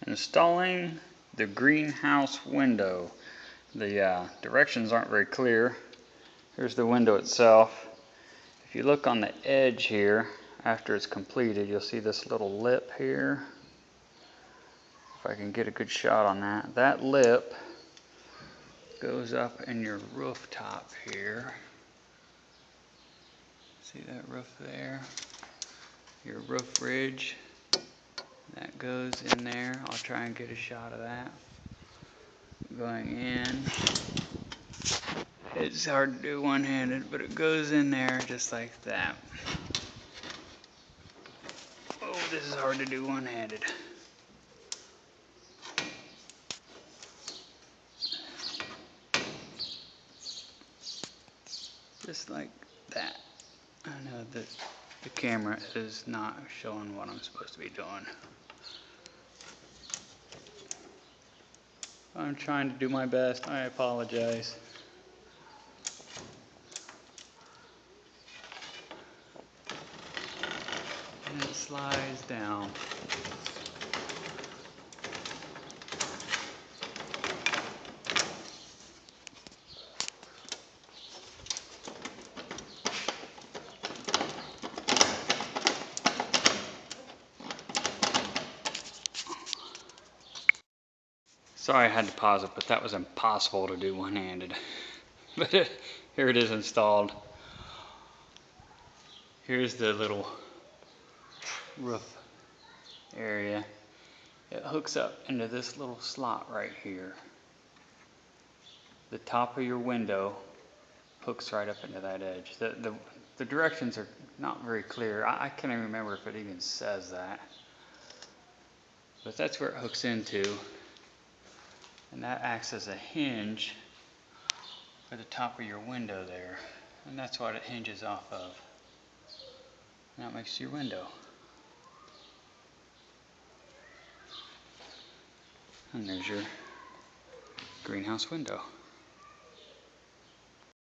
Installing the greenhouse window. The directions aren't very clear. Here's the window itself. If you look on the edge here, after it's completed, you'll see this little lip here. If I can get a good shot on that. That lip goes up in your rooftop here. See that roof there? Your roof ridge. That goes in there. I'll try and get a shot of that. Going in. It's hard to do one-handed, but it goes in there just like that. Oh, this is hard to do one-handed. Just like that. I know that the camera is not showing what I'm supposed to be doing. I'm trying to do my best. I apologize. And it slides down. Sorry I had to pause it, but that was impossible to do one-handed. But here it is installed. Here's the little roof area. It hooks up into this little slot right here. The top of your window hooks right up into that edge. The directions are not very clear. I can't even remember if it even says that. But that's where it hooks into. And that acts as a hinge for the top of your window there. And that's what it hinges off of. And that makes your window. And there's your greenhouse window.